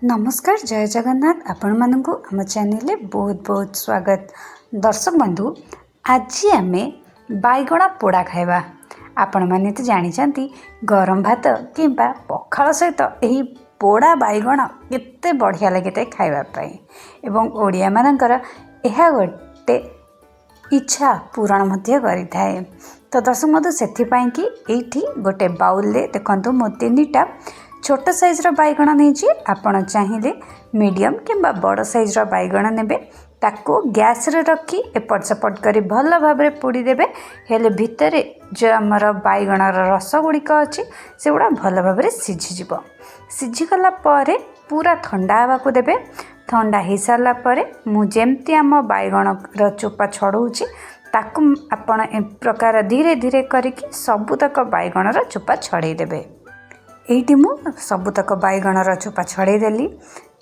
नमस्कार जय जगन्नाथ आपण मानक आम चैनल बहुत बहुत स्वागत। दर्शक बंधु आज आम बैगण पोड़ा खाइबा। आपण माने तो जानी गरम भात कि पखाल सहित यही पोड़ा बैगण केते बढ़िया लगे खाइबा एवं ओडिया मानकर यह गोटे इच्छा पूरण मध्य करिथाए। तो दर्शक बंधु से कि गोटे बाउल देखु मो 3टा छोट साइज्र बैगण नहीं आपण चाहिए मीडियम किंबा बड़ साइज्र बैगण ने ताको गैस रे रखी एपट सेपट करी भल भाव पोड़ी देबे। हेले भितर जो आमर बैगणर रस गुड़िक अच्छी से गुड़ा भल भाव सीझीज। सीझीगला पूरा ठंडा होगा देबे। ठंडा हो सारा पर मुझे आम बैगण चोपा छड़ाऊँगी ताकू आपण ए प्रकार धीरे धीरे करके सबुतक बैगणर चोपा छड़े देबे। एठी मु सबुतक बैगणर चोपा छड़ेदेली।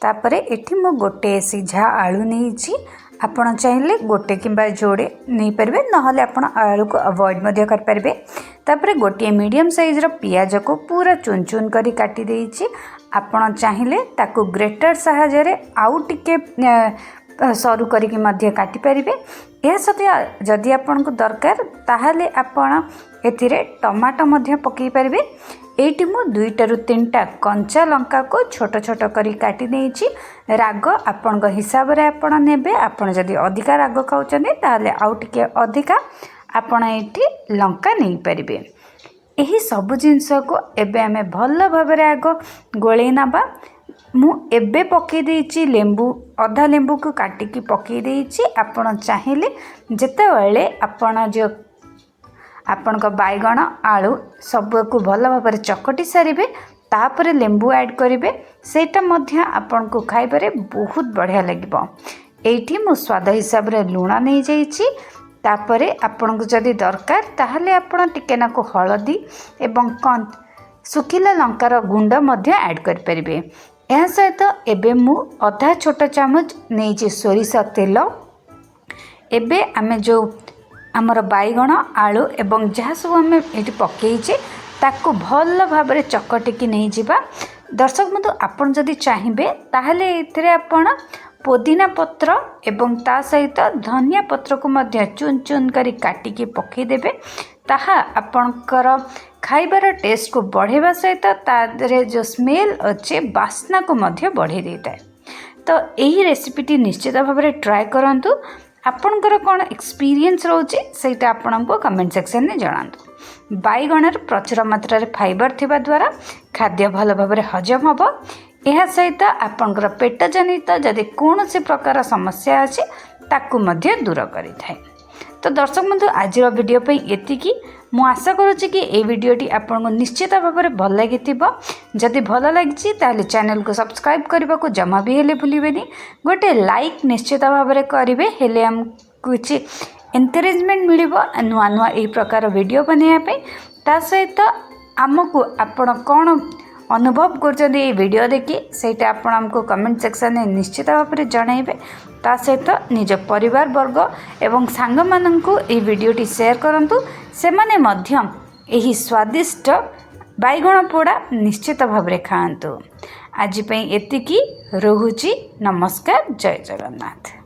तापर एठी मु गोटे सीझा आलू नहीं आपण चाहिए गोटे किंबा जोड़े नहीं पारे नहले आपण आलू को अवॉइड मध्य कर पारे। तापर गोटे मीडियम साइज्र पियाज को पूरा चुन चुन करी काटी देइछि। आपण चाहिए ताकू ग्रेटर साहाय्य आउ टिके सरू करिक मध्य काटी पारिबे। यह सत्य जदि आपन को दरकार ताहले आपण एथिरे टमाटो मध्य पकई पारिबे। एटी मु 2 ରୁ 3टा कंचा लंका को छोट छोट करी काटी देइछि। राग आपण हिसाब रे आपण नेबे। आपण जदि अधिका राग खाउचने ताहले आउ टिके अधिका आपण एठी लंका नहीं पारिबे। एही सब जिंस को एबे हमें भल भाव रे आग गोळेई नबा। मु एबे पकई देइछि लेंबू अधा लेंबू को काटिकी पकई देइछि। आपण चाहिए जेतेबेले आपण जो आपण बैगण आलू सबको भल भाव चकटी सारे तापर लेंबू ऐड करेंगे। सेटा मध्य आपण को खाइबारे बहुत बढ़िया लगे। एठी मु स्वाद हिसाब रे लुण नहीं जाइछि। तापरे आपण को जदि दरकार ताहले आपण टिके नाको हळदी एवं सुखिला लंकार गुंड मध्य ऐड कर परिबे। यह सहित एबे मु आधा छोट चामच नहीं सोरिष तेल। एबे आमे जो आमर बैगण आलू एवं जहाँ सब आम ये पकईचे ताकू भल भाव चकटिकी नहीं जिबा। दर्शक बंधु आपन जदि चाहिए ताहले एथिरे आपण पुदीना पत्र एवं ता सहित धनिया पत्र को मध्य चुन चुन करी काटिकी पकई देबे। ताहा आपणकर खाइबार टेस्ट को बढ़ेवा सहित तादरे जो स्मेल अच्छे बास्ना को मध्य बढ़े देता है। तो यही रेसिपीटी निश्चित भाव में ट्राए करंतु। आपणकर कौन एक्सपीरियंस रोचे सेटा आपनको कमेंट सेक्शन में जणातु। बैगणर प्रचुर मात्रा फाइबर थिबा द्वारा खाद्य भल भाव हजम हम। यह सहित आपणकर पेट जनित जदि कौन से प्रकार समस्या अच्छे ताकू मध्य दूर करि थाए। तो दर्शक बंधु आज वीडियो पे एतिकी। मु आशा करुच्ची कि ये वीडियोटी आपको निश्चित भाव में भल लगी। जदि भल लगी ताहले चैनल को सब्सक्राइब करने को जमा भी हेले भूलिबेनी। गोटे लाइक निश्चित भाव में करेंगे हेले हम कुछ एनकरेजमेंट मिलिबो नुआ नुआ यही प्रकार वीडियो बनाइबा। ता सहित आमको आपण कौन अनुभव कर वीडियो देखी सेटा आपण हमको कमेंट सेक्शन में निश्चित भाव में जनइबे। ता सहित निज परिवार वर्ग एवं सांग माननकु ए वीडियोटी शेयर करंतु। से माने मध्यम एही स्वादिष्ट बैगण पोड़ा निश्चित भाव में खाआंतु। आज पई एतिकी रहुची। नमस्कार जय जगन्नाथ।